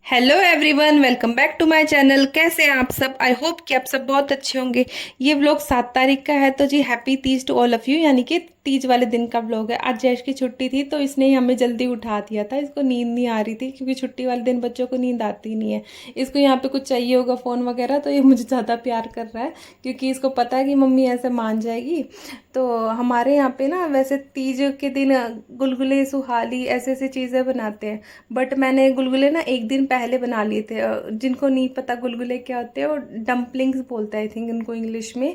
Hello everyone, welcome back to my channel. कैसे हैं आप सब? आई होप कि आप सब बहुत अच्छे होंगे। ये व्लॉग 7 तारीख का है, तो जी happy Teej to all of you. यानी कि तीज वाले दिन का व्लॉग है। आज जैश की छुट्टी थी तो इसने ही हमें जल्दी उठा दिया था। इसको नींद नहीं आ रही थी क्योंकि छुट्टी वाले दिन बच्चों को नींद आती नहीं है। इसको यहाँ पे कुछ चाहिए होगा फ़ोन वगैरह, तो ये मुझे ज़्यादा प्यार कर रहा है क्योंकि इसको पता है कि मम्मी ऐसे मान जाएगी। तो हमारे यहाँ पे ना वैसे तीज के दिन गुलगुले, सुहाली ऐसे ऐसी चीज़ें बनाते हैं। बट मैंने गुलगुले ना एक दिन पहले बना लिए थे। जिनको नहीं पता गुलगुले क्या होते हैं, वो डम्पलिंग्स बोलते हैं आई थिंक इनको इंग्लिश में।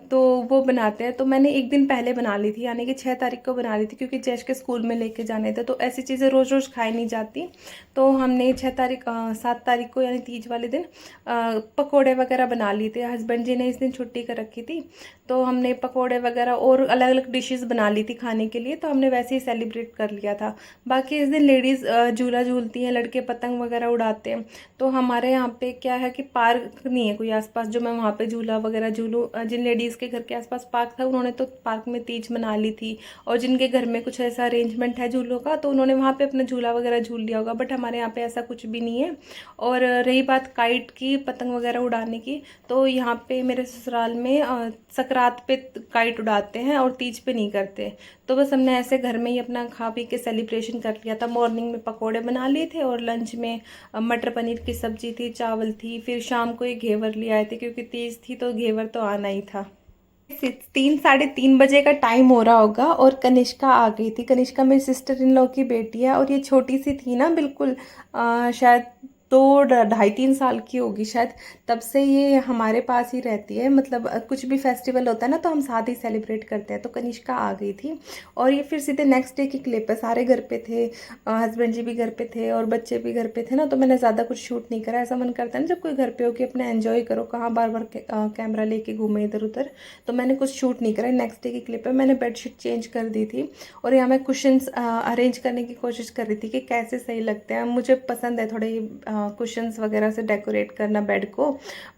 तो वो बनाते हैं, तो मैंने एक दिन पहले बना ली थी, यानी कि 6 तारीख को बना ली थी क्योंकि जैश के स्कूल में लेके जाने थे। तो ऐसी चीज़ें रोज़ रोज़ खाई नहीं जाती। तो हमने 7 तारीख को यानी तीज वाले दिन पकोड़े वगैरह बना लिए थे। हस्बैंड जी ने इस दिन छुट्टी कर रखी थी, तो हमने पकोड़े वगैरह और अलग अलग डिशेस बना ली थी खाने के लिए। तो हमने वैसे ही सेलिब्रेट कर लिया था। बाकी इस दिन लेडीज़ झूला झूलती हैं, लड़के पतंग वगैरह उड़ाते हैं। तो हमारे यहाँ पे क्या है कि पार्क नहीं है कोई आसपास जो मैं वहाँ पे झूला वगैरह झूलूँ। जिन लेडीज़ के घर के आसपास पार्क था उन्होंने तो पार्क में तीज मना ली थी, और जिनके घर में कुछ ऐसा अरेंजमेंट है झूलों का तो उन्होंने वहाँ पे अपना झूला वगैरह झूल लिया होगा। बट हमारे यहाँ पे ऐसा कुछ भी नहीं है। और रही बात काइट की, पतंग वगैरह उड़ाने की, तो यहाँ पे मेरे ससुराल में सकरात पे काइट उड़ाते हैं और तीज पे नहीं करते। तो बस हमने ऐसे घर में ही अपना खा पी के सेलिब्रेशन कर लिया था। मॉर्निंग में पकोड़े बना लिए थे और लंच में मटर पनीर की सब्जी थी, चावल थी। फिर शाम को ये घेवर ले आए थे क्योंकि तीज थी तो घेवर तो आना ही था। 3 साढ़े 3 बजे का टाइम हो रहा होगा और कनिष्का आ गई थी। कनिष्का मेरी सिस्टर इन लॉ की बेटी है और ये छोटी सी थी ना, बिल्कुल शायद 2 ढाई 3 साल की होगी शायद। तब से ये हमारे पास ही रहती है। मतलब कुछ भी फेस्टिवल होता है ना तो हम साथ ही सेलिब्रेट करते हैं। तो कनिष्का आ गई थी और ये फिर सीधे नेक्स्ट डे की क्लिप है। सारे घर पे थे, हस्बैंड जी भी घर पे थे और बच्चे भी घर पे थे ना, तो मैंने ज़्यादा कुछ शूट नहीं करा। ऐसा मन करता है ना जब कोई घर पे हो कि अपना एंजॉय करो, कहाँ बार बार कैमरा लेके घूमे इधर उधर। तो मैंने कुछ शूट नहीं करा। नेक्स्ट डे की क्लिप है। मैंने बेडशीट चेंज कर दी थी और यहाँ मैं कुशन्स अरेंज करने की कोशिश कर रही थी कि कैसे सही लगते हैं। मुझे पसंद है थोड़े कुशन्स वगैरह से डेकोरेट करना बेड को।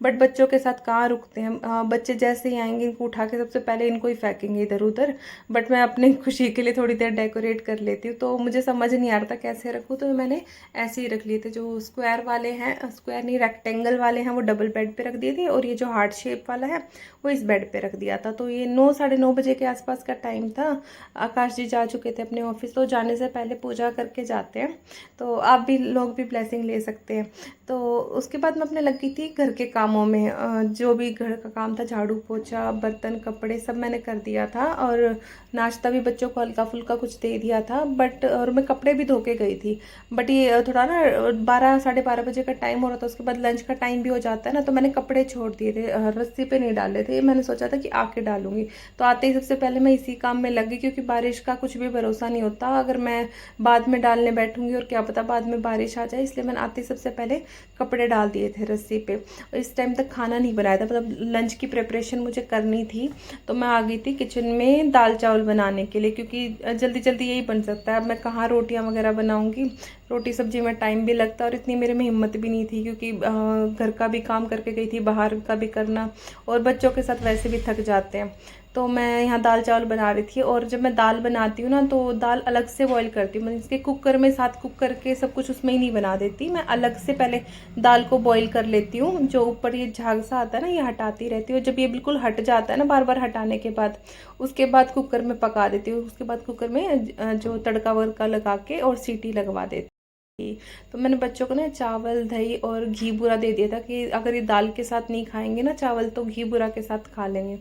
बट बच्चों के साथ कहाँ रुकते हैं। बच्चे जैसे ही आएंगे इनको उठा के सबसे पहले इनको ही फेंकेंगे इधर उधर। बट मैं अपनी खुशी के लिए थोड़ी देर डेकोरेट कर लेती हूँ। तो मुझे समझ नहीं आ रहा था कैसे रखूँ, तो मैंने ऐसे ही रख लिए थे। जो स्क्वायर वाले हैं, स्क्वायर नहीं रेक्टेंगल वाले हैं, वो डबल बेड पे रख दिए थे और ये जो हार्ट शेप वाला है वो इस बेड पे रख दिया था। तो ये 9 साढ़े 9 बजे के आसपास का टाइम था। आकाश जी जा चुके थे अपने ऑफिस, तो जाने से पहले पूजा करके जाते हैं। तो आप भी लोग भी ब्लेसिंग ले सकते हैं। तो उसके बाद मैं अपने लगी थी घर के कामों में। जो भी घर का काम था, झाड़ू पोछा बर्तन कपड़े सब मैंने कर दिया था और नाश्ता भी बच्चों को हल्का फुल्का कुछ दे दिया था। बट और मैं कपड़े भी धो के गई थी। बट ये थोड़ा ना 12 साढ़े 12 बजे का टाइम हो रहा था, उसके बाद लंच का टाइम भी हो जाता है ना, तो मैंने कपड़े छोड़ दिए थे, रस्सी पे नहीं डाले थे। मैंने सोचा था कि आके डालूंगी। तो आते ही सबसे पहले मैं इसी काम में लगी क्योंकि बारिश का कुछ भी भरोसा नहीं होता। अगर मैं बाद में डालने बैठूंगी और क्या पता बाद में बारिश आ जाए, इसलिए मैंने आते ही सबसे पहले कपड़े डाल दिए थे रस्सी पे। और इस टाइम तक खाना नहीं बनाया था, मतलब लंच की प्रिपरेशन मुझे करनी थी। तो मैं आ गई थी किचन में दाल चावल बनाने के लिए क्योंकि जल्दी जल्दी यही बन सकता है। अब मैं कहाँ रोटियां वगैरह बनाऊंगी, रोटी सब्जी में टाइम भी लगता है और इतनी मेरे में हिम्मत भी नहीं थी क्योंकि घर का भी काम करके गई थी, बाहर का भी करना, और बच्चों के साथ वैसे भी थक जाते हैं। तो मैं यहाँ दाल चावल बना रही थी। और जब मैं दाल बनाती हूँ ना तो दाल अलग से बॉईल करती हूँ। मैं इसके कुकर में साथ कुक करके सब कुछ उसमें ही नहीं बना देती। मैं अलग से पहले दाल को बॉईल कर लेती हूँ। जो ऊपर ये झाग सा आता है ना, ये हटाती रहती हूँ। जब ये बिल्कुल हट जाता है ना बार बार हटाने के बाद, उसके बाद कुकर में पका देती हूँ। उसके बाद कुकर में जो तड़का वड़का लगा के और सीटी लगवा देती। तो मैंने बच्चों को ना चावल दही और घी बुरा दे दिया था कि अगर ये दाल के साथ नहीं खाएंगे ना चावल तो घी बुरा के साथ खा लेंगे।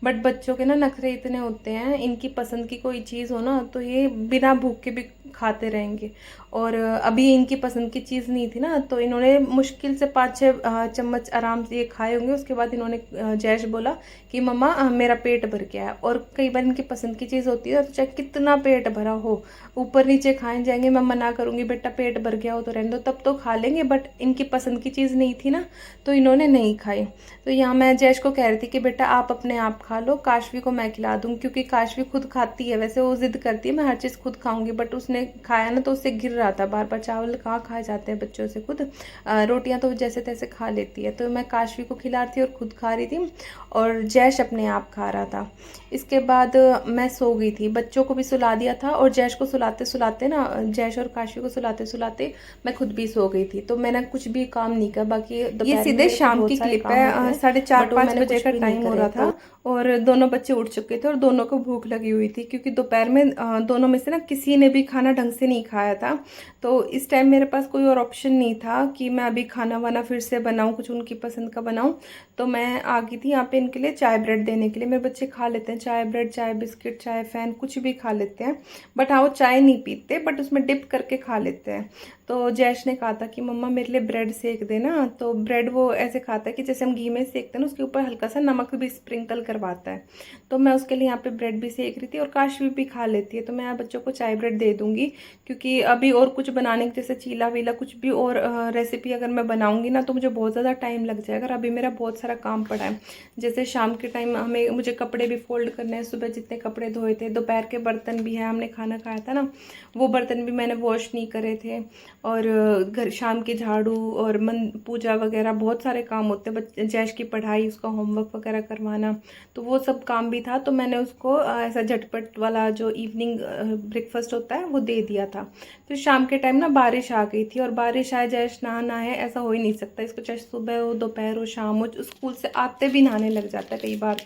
बट बच्चों के ना नखरे इतने होते हैं, इनकी पसंद की कोई चीज़ हो ना तो ये बिना भूख के भी खाते रहेंगे। और अभी इनकी पसंद की चीज़ नहीं थी ना, तो इन्होंने मुश्किल से 5-6 चम्मच आराम से ये खाए होंगे। उसके बाद इन्होंने जैश बोला कि मम्मा मेरा पेट भर गया है। और कई बार इनकी पसंद की चीज़ होती है तो चाहे कितना पेट भरा हो, ऊपर नीचे खाए जाएंगे। मैं मना करूँगी बेटा पेट भर गया हो तो रहने दो, तब तो खा लेंगे। बट इनकी पसंद की चीज़ नहीं थी ना, तो इन्होंने नहीं खाई। तो यहाँ मैं जैश को कह रही थी कि बेटा आप अपने आप खा लो, काशवी को मैं खिला दूँ, क्योंकि काशवी खुद खाती है। वैसे वो जिद करती है मैं हर चीज़ खुद खाऊंगी, बट उसने खाया ना तो उससे गिर रहा था बार बार। चावल कहाँ खाए जाते हैं बच्चों से खुद, रोटियां तो जैसे तैसे खा लेती है। तो मैं काशवी को खिला रही थी और खुद खा रही थी और जैश अपने आप खा रहा था। इसके बाद मैं सो गई थी, बच्चों को भी सुला दिया था। और जैश को सुलाते सुलाते ना, जैश और काशवी को सुलाते सुलाते आते मैं खुद भी सो गई थी, तो मैंने कुछ भी काम नहीं किया। बाकी ये सीधे शाम की क्लिप है, 4:30-5 बजे का टाइम हो रहा था और दोनों बच्चे उठ चुके थे और दोनों को भूख लगी हुई थी, क्योंकि दोपहर में दोनों में से ना किसी ने भी खाना ढंग से नहीं खाया था। तो इस टाइम मेरे पास कोई और ऑप्शन नहीं था कि मैं अभी खाना वाना फिर से बनाऊं, कुछ उनकी पसंद का बनाऊं। तो मैं आ गई थी यहाँ पे इनके लिए चाय ब्रेड देने के लिए। मेरे बच्चे खा लेते हैं चाय ब्रेड, चाय बिस्किट, चाय फैन, कुछ भी खा लेते हैं, बट हाँ वो चाय नहीं पीते, बट उसमें डिप करके खा लेते हैं। तो जैश ने कहा था कि मम्मा मेरे लिए ब्रेड सेक देना। तो ब्रेड वो ऐसे खाता है कि जैसे हम घी में सेकते हैं ना, उसके ऊपर हल्का सा नमक भी स्प्रिंकल करवाता है। तो मैं उसके लिए यहाँ पे ब्रेड भी सेक रही थी और काशवी भी खा लेती है। तो मैं यहाँ बच्चों को चाय ब्रेड दे दूंगी, क्योंकि अभी और कुछ बनाने की जैसे चीला वीला कुछ भी और रेसिपी अगर मैं बनाऊंगी ना तो मुझे बहुत ज़्यादा टाइम लग जाएगा। अभी मेरा बहुत सारा काम पड़ा है, जैसे शाम के टाइम मुझे कपड़े भी फोल्ड करने हैं, सुबह जितने कपड़े धोए थे, दोपहर के बर्तन भी है, हमने खाना खाया था ना वो बर्तन भी मैंने वॉश नहीं करे थे, और घर शाम के झाड़ू और मन पूजा वगैरह बहुत सारे काम होते हैं। बच्चे जैश की पढ़ाई, उसका होमवर्क वगैरह करवाना, तो वो सब काम भी था। तो मैंने उसको ऐसा झटपट वाला जो इवनिंग ब्रेकफास्ट होता है वो दे दिया था। फिर शाम के टाइम ना बारिश आ गई थी, और बारिश आए जैश नहा है ऐसा हो ही नहीं सकता, इसको चाहे सुबह हो, दोपहर हो, शाम हो, स्कूल से आते भी नहाने लग जाता है कई बार।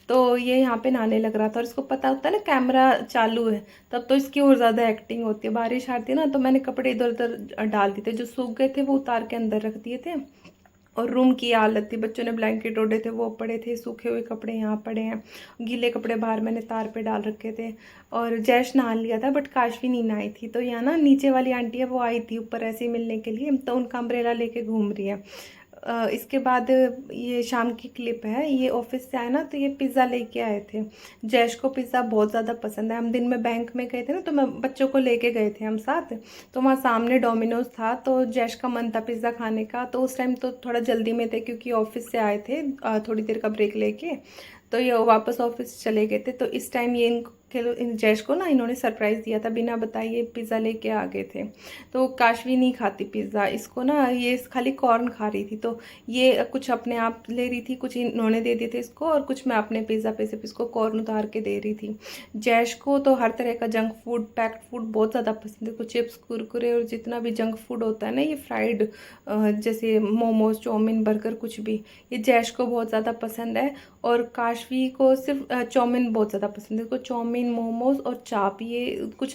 तो ये यहाँ पे नहाने लग रहा था, और इसको पता होता है ना कैमरा चालू है, तब तो इसकी और ज़्यादा एक्टिंग होती है। बारिश आती है ना तो मैंने कपड़े इधर उधर डाल दिए थे, जो सूख गए थे वो उतार के अंदर रख दिए थे। और रूम की हालत थी, बच्चों ने ब्लैंकेट ओढ़े थे वो पड़े थे, सूखे हुए कपड़े यहाँ पड़े हैं, गीले कपड़े बाहर मैंने तार पे डाल रखे थे। और जैश नहा लिया था, बट काशवी नहीं नहाई थी। तो यहाँ ना नीचे वाली आंटी है वो आई थी ऊपर ऐसे ही मिलने के लिए, तो उनका अम्ब्रेला लेके घूम रही है। इसके बाद ये शाम की क्लिप है, ये ऑफिस से आए ना तो ये पिज़्ज़ा लेके आए थे। जैश को पिज़्ज़ा बहुत ज़्यादा पसंद है। हम दिन में बैंक में गए थे ना, तो मैं बच्चों को लेके गए थे हम साथ, तो वहाँ सामने डोमिनोज था, तो जैश का मन था पिज़्ज़ा खाने का। तो उस टाइम तो थोड़ा जल्दी में थे, क्योंकि ऑफिस से आए थे थोड़ी देर का ब्रेक लेके, तो ये वापस ऑफिस चले गए थे। तो इस टाइम ये इन जैश को ना इन्होंने सरप्राइज़ दिया था, बिना बताए ये पिज़्ज़ा लेके आ गए थे। तो काशवी नहीं खाती पिज़्ज़ा, इसको ना ये खाली कॉर्न खा रही थी, तो ये कुछ अपने आप ले रही थी, कुछ इन्होंने दे दिए थे इसको, और कुछ मैं अपने पिज़्ज़ा पे से इसको कॉर्न उतार के दे रही थी। जैश को तो हर तरह का जंक फूड, पैक्ड फूड बहुत ज़्यादा पसंद है, कुछ चिप्स, कुरकुरे और जितना भी जंक फूड होता है ना, ये फ्राइड जैसे मोमोज, चाउमीन, बर्गर, कुछ भी, ये जैश को बहुत ज़्यादा पसंद है। और काशवी को सिर्फ चाउमीन बहुत ज़्यादा पसंद है, उसको चाउमीन, मोमोज और चाप, ये कुछ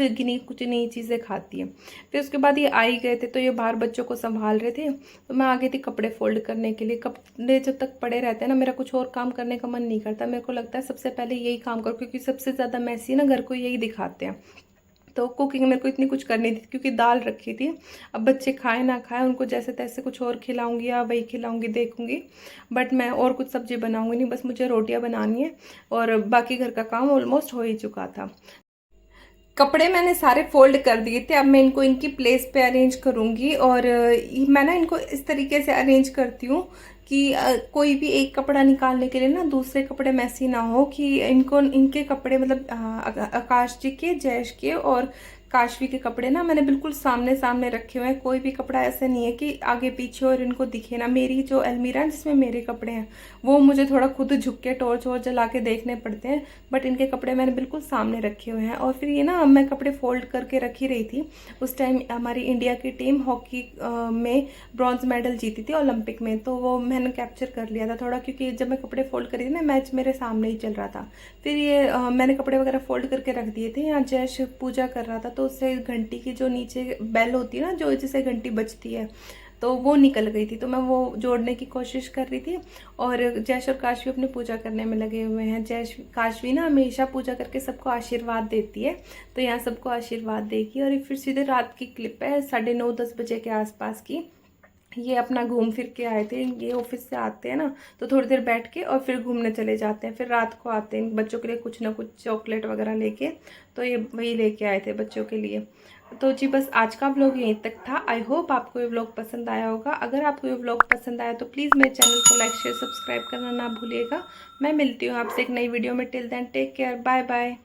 कुछ नई चीज़ें खाती है। फिर उसके बाद ये आई गए थे, तो ये बाहर बच्चों को संभाल रहे थे, तो मैं आ गई थी कपड़े फोल्ड करने के लिए। कपड़े जब तक पड़े रहते हैं ना, मेरा कुछ और काम करने का मन नहीं करता, मेरे को लगता है सबसे पहले यही काम करो, क्योंकि सबसे ज़्यादा मैसी ना घर को यही दिखाते हैं। तो कुकिंग मेरे को इतनी कुछ करनी थी, क्योंकि दाल रखी थी, अब बच्चे खाए ना खाए उनको जैसे तैसे कुछ और खिलाऊंगी या वही खिलाऊंगी देखूंगी, बट मैं और कुछ सब्जी बनाऊंगी नहीं, बस मुझे रोटियां बनानी है, और बाकी घर का काम ऑलमोस्ट हो ही चुका था। कपड़े मैंने सारे फोल्ड कर दिए थे, अब मैं इनको इनकी प्लेस पे अरेंज करूँगी। और मैं ना इनको इस तरीके से अरेंज करती हूँ कि कोई भी एक कपड़ा निकालने के लिए ना दूसरे कपड़े मैसी ना हो, कि इनको इनके कपड़े मतलब आकाश जी के, जैश के और काशवी के कपड़े ना मैंने बिल्कुल सामने सामने रखे हुए हैं। कोई भी कपड़ा ऐसा नहीं है कि आगे पीछे और इनको दिखे ना। मेरी जो अलमीरा है जिसमें मेरे कपड़े हैं वो मुझे थोड़ा खुद झुक के टॉर्च वॉर्च जला के देखने पड़ते हैं, बट इनके कपड़े मैंने बिल्कुल सामने रखे हुए हैं। और फिर ये ना मैं कपड़े फोल्ड करके रख ही रही थी, उस टाइम हमारी इंडिया की टीम हॉकी में ब्रॉन्ज मेडल जीती थी ओलंपिक में, तो वो मैंने कैप्चर कर लिया था थोड़ा, क्योंकि जब मैं कपड़े फोल्ड करी थी ना मैच मेरे सामने ही चल रहा था। फिर ये मैंने कपड़े वगैरह फोल्ड करके रख दिए थे। यहाँ जैश पूजा कर रहा था, तो उससे घंटी की जो नीचे बेल होती है ना, जो जिसे घंटी बजती है, तो वो निकल गई थी, तो मैं वो जोड़ने की कोशिश कर रही थी। और जैश और काशवी अपनी पूजा करने में लगे हुए हैं। जैश काशवी ना हमेशा पूजा करके सबको आशीर्वाद देती है, तो यहाँ सबको आशीर्वाद देगी। और फिर सीधे रात की क्लिप है 9:30-10 बजे के आसपास की। ये अपना घूम फिर के आए थे, ये ऑफिस से आते हैं ना तो थोड़ी देर बैठ के और फिर घूमने चले जाते हैं, फिर रात को आते हैं बच्चों के लिए कुछ ना कुछ चॉकलेट वगैरह लेके, तो ये वही लेके आए थे बच्चों के लिए। तो जी बस आज का व्लॉग यहीं तक था। आई होप आपको ये व्लॉग पसंद आया होगा। अगर आपको ये व्लॉग पसंद आया तो प्लीज़ मेरे चैनल को लाइक, शेयर, सब्सक्राइब करना ना भूलिएगा। मैं मिलती हूँ आपसे एक नई वीडियो में। Till then take care, bye bye.